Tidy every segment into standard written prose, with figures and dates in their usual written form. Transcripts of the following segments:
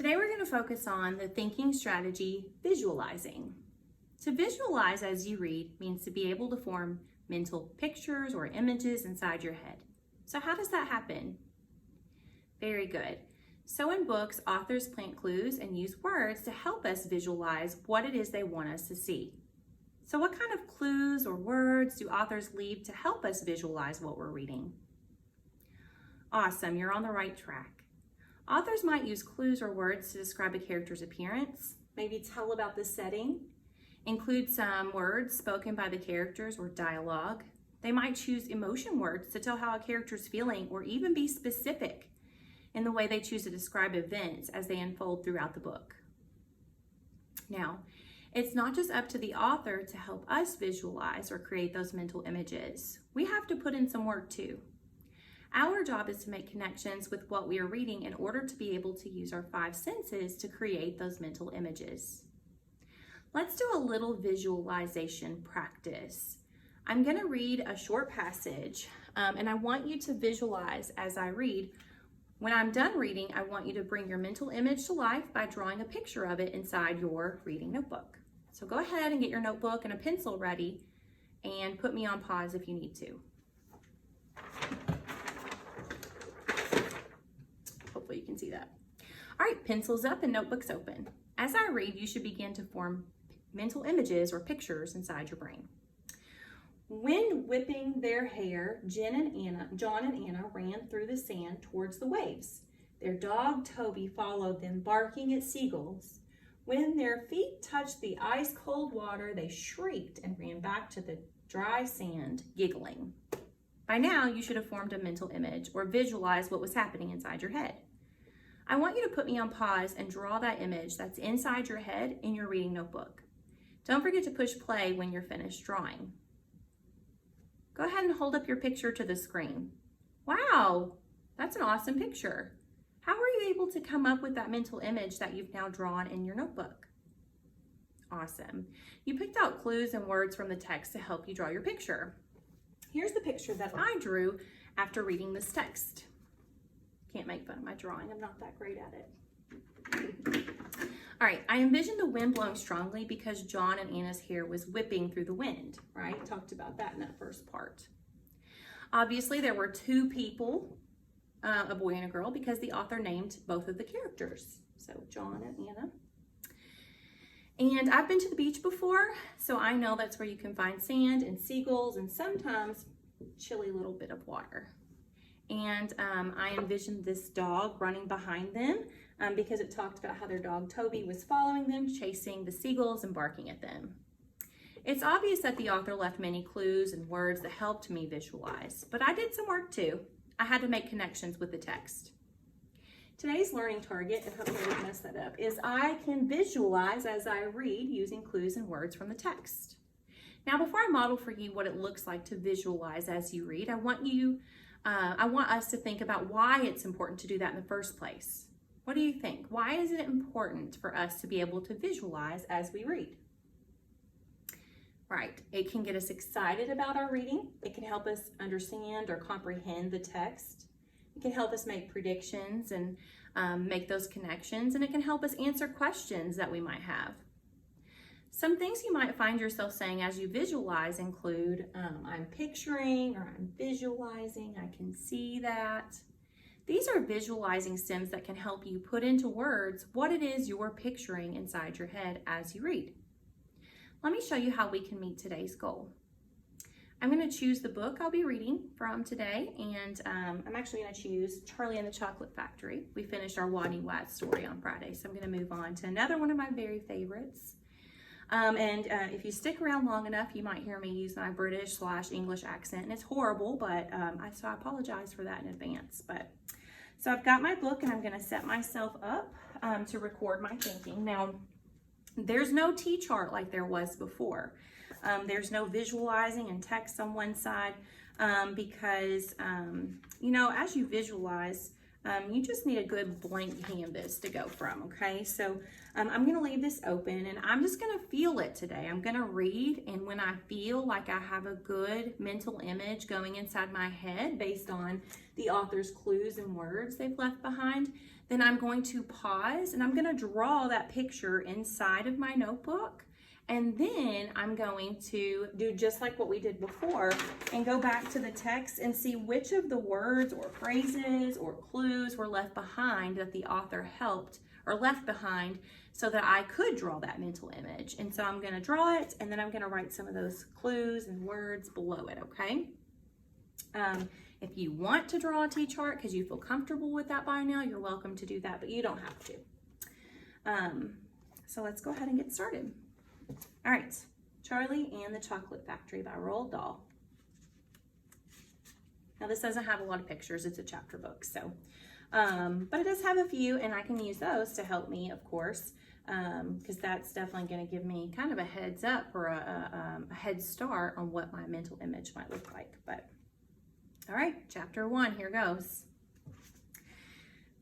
Today we're going to focus on the thinking strategy, visualizing. To visualize as you read means to be able to form mental pictures or images inside your head. So how does that happen? Very good. So in books, authors plant clues and use words to help us visualize what it is they want us to see. So what kind of clues or words do authors leave to help us visualize what we're reading? Awesome, you're on the right track. Authors might use clues or words to describe a character's appearance, maybe tell about the setting, include some words spoken by the characters or dialogue. They might choose emotion words to tell how a character's feeling, or even be specific in the way they choose to describe events as they unfold throughout the book. Now, it's not just up to the author to help us visualize or create those mental images. We have to put in some work too. Our job is to make connections with what we are reading in order to be able to use our 5 senses to create those mental images. Let's do a little visualization practice. I'm going to read a short passage, and I want you to visualize as I read. When I'm done reading, I want you to bring your mental image to life by drawing a picture of it inside your reading notebook. So go ahead and get your notebook and a pencil ready and put me on pause if you need to. Hopefully you can see that. All right, pencils up and notebooks open. As I read, you should begin to form mental images or pictures inside your brain. When whipping their hair, John and Anna ran through the sand towards the waves. Their dog Toby followed them, barking at seagulls. When their feet touched the ice-cold water, they shrieked and ran back to the dry sand, giggling. By now, you should have formed a mental image or visualized what was happening inside your head. I want you to put me on pause and draw that image that's inside your head in your reading notebook. Don't forget to push play when you're finished drawing. Go ahead and hold up your picture to the screen. Wow, that's an awesome picture. How were you able to come up with that mental image that you've now drawn in your notebook? Awesome. You picked out clues and words from the text to help you draw your picture. Here's the picture that I drew after reading this text. Can't make fun of my drawing, I'm not that great at it. All right, I envisioned the wind blowing strongly because John and Anna's hair was whipping through the wind, right? Talked about that in that first part. Obviously, there were 2 people, a boy and a girl, because the author named both of the characters. So John and Anna. And I've been to the beach before, so I know that's where you can find sand and seagulls and sometimes chilly little bit of water. And I envisioned this dog running behind them because it talked about how their dog Toby was following them, chasing the seagulls and barking at them. It's obvious that the author left many clues and words that helped me visualize, but I did some work too. I had to make connections with the text. Today's learning target, and hopefully I didn't mess that up, is I can visualize as I read using clues and words from the text. Now, before I model for you what it looks like to visualize as you read, I want us to think about why it's important to do that in the first place. What do you think? Why is it important for us to be able to visualize as we read? Right, it can get us excited about our reading. It can help us understand or comprehend the text. It can help us make predictions and make those connections, and it can help us answer questions that we might have. Some things you might find yourself saying as you visualize include, I'm picturing, or I'm visualizing, I can see that. These are visualizing stems that can help you put into words what it is you're picturing inside your head as you read. Let me show you how we can meet today's goal. I'm going to choose the book I'll be reading from today, and I'm actually going to choose Charlie and the Chocolate Factory. We finished our Waddy Wad story on Friday, so I'm going to move on to another one of my very favorites. If you stick around long enough, you might hear me use my British/English accent, and it's horrible, but so I apologize for that in advance. So I've got my book, and I'm going to set myself up to record my thinking. Now, there's no T-chart like there was before. There's no visualizing and text on one side because, as you visualize, you just need a good blank canvas to go from, okay? So I'm gonna leave this open and I'm just gonna feel it today. I'm gonna read, and when I feel like I have a good mental image going inside my head based on the author's clues and words they've left behind, then I'm going to pause and I'm going to draw that picture inside of my notebook. And then I'm going to do just like what we did before and go back to the text and see which of the words or phrases or clues were left behind that the author helped or left behind so that I could draw that mental image. And so I'm going to draw it and then I'm going to write some of those clues and words below it, okay? If you want to draw a T-chart because you feel comfortable with that by now, you're welcome to do that, but you don't have to. So let's go ahead and get started. All right, Charlie and the Chocolate Factory by Roald Dahl. Now this doesn't have a lot of pictures, it's a chapter book, so, but it does have a few and I can use those to help me, of course, because that's definitely going to give me kind of a heads up or a head start on what my mental image might look like. But all right, chapter 1, here goes.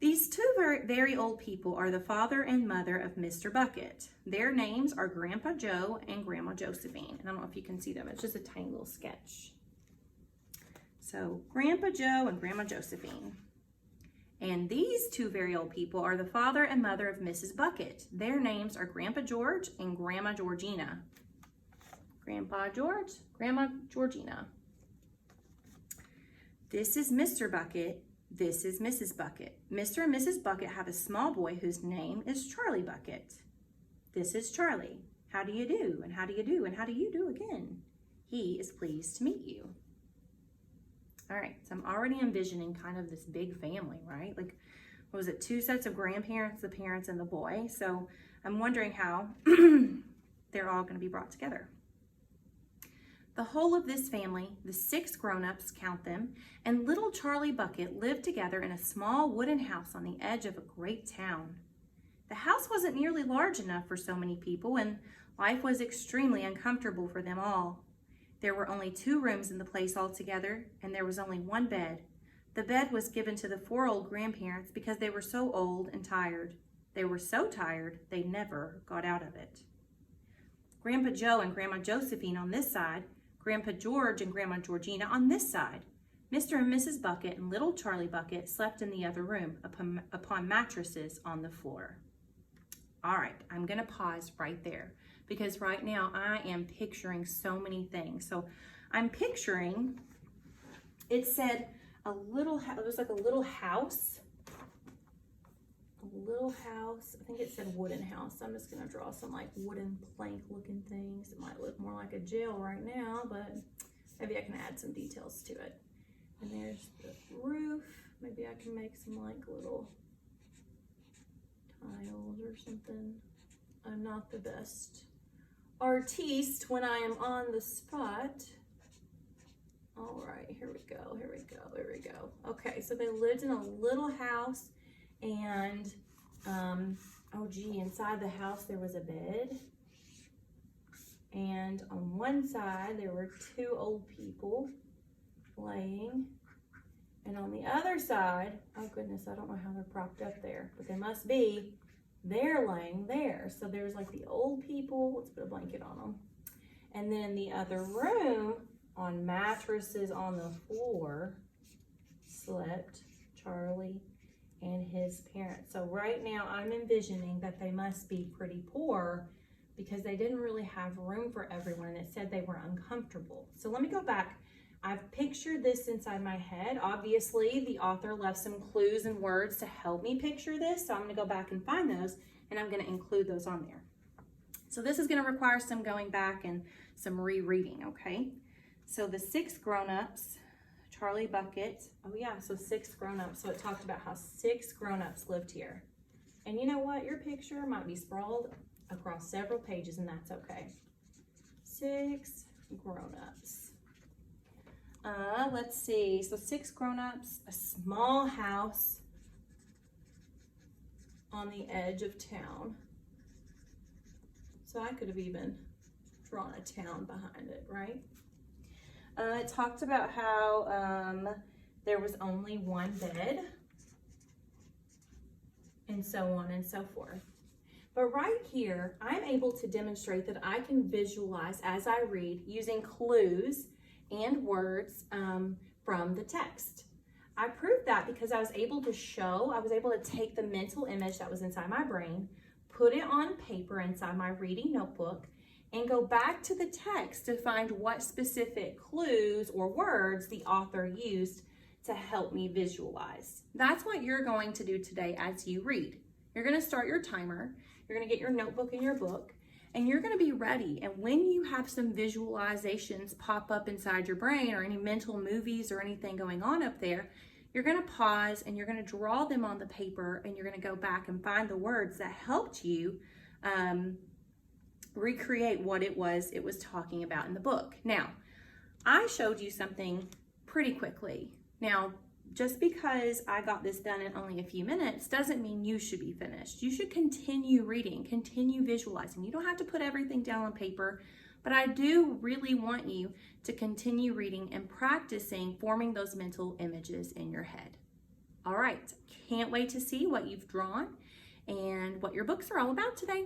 These two very old people are the father and mother of Mr. Bucket. Their names are Grandpa Joe and Grandma Josephine. And I don't know if you can see them. It's just a tiny little sketch. So Grandpa Joe and Grandma Josephine. And these two very old people are the father and mother of Mrs. Bucket. Their names are Grandpa George and Grandma Georgina. Grandpa George, Grandma Georgina. This is Mr. Bucket. This is Mrs. Bucket. Mr. and Mrs. Bucket have a small boy whose name is Charlie Bucket. This is Charlie. How do you do? And how do you do? And how do you do again? He is pleased to meet you. All right, so I'm already envisioning kind of this big family, right? Like, what was it? 2 sets of grandparents, the parents and the boy. So I'm wondering how they're all going to be brought together. The whole of this family, the 6 grown-ups, count them, and little Charlie Bucket lived together in a small wooden house on the edge of a great town. The house wasn't nearly large enough for so many people, and life was extremely uncomfortable for them all. There were only 2 rooms in the place altogether, and there was only 1 bed. The bed was given to the 4 old grandparents because they were so old and tired. They were so tired, they never got out of it. Grandpa Joe and Grandma Josephine on this side, Grandpa George and Grandma Georgina on this side. Mr. and Mrs. Bucket and little Charlie Bucket slept in the other room upon mattresses on the floor. All right, I'm going to pause right there because right now I am picturing so many things. So I'm picturing, it said a little, it was like a little house. I think it said wooden house. I'm just going to draw some like wooden plank looking things. It might look more like a jail right now, but maybe I can add some details to it. And there's the roof. Maybe I can make some like little tiles or something. I'm not the best artiste when I am on the spot. All right, here we go. Okay, so they lived in a little house. And, inside the house there was a bed. And on one side there were 2 old people laying. And on the other side, oh goodness, I don't know how they're propped up there, but they must be, they're laying there. So there's like the old people, let's put a blanket on them. And then in the other room, on mattresses on the floor, slept Charlie and his parents. So right now I'm envisioning that they must be pretty poor because they didn't really have room for everyone. It said they were uncomfortable. So let me go back. I've pictured this inside my head. Obviously the author left some clues and words to help me picture this. So I'm gonna go back and find those and I'm gonna include those on there. So this is gonna require some going back and some rereading, okay? So the 6 grown-ups, Charlie Bucket, oh yeah, so 6 grown-ups. So it talked about how 6 grown-ups lived here. And you know what? Your picture might be sprawled across several pages and that's okay. 6 grown-ups. Let's see, so 6 grown-ups, a small house on the edge of town. So I could have even drawn a town behind it, right? It talked about how there was only 1 bed and so on and so forth. But right here, I'm able to demonstrate that I can visualize as I read using clues and words from the text. I proved that because I was able to take the mental image that was inside my brain, put it on paper inside my reading notebook, and go back to the text to find what specific clues or words the author used to help me visualize. That's what you're going to do today as you read. You're going to start your timer, you're going to get your notebook and your book, and you're going to be ready. And when you have some visualizations pop up inside your brain, or any mental movies or anything going on up there, you're going to pause and you're going to draw them on the paper, and you're going to go back and find the words that helped you recreate what it was talking about in the book. Now, I showed you something pretty quickly. Now, just because I got this done in only a few minutes doesn't mean you should be finished. You should continue reading, continue visualizing. You don't have to put everything down on paper, but I do really want you to continue reading and practicing forming those mental images in your head. All right, can't wait to see what you've drawn and what your books are all about today.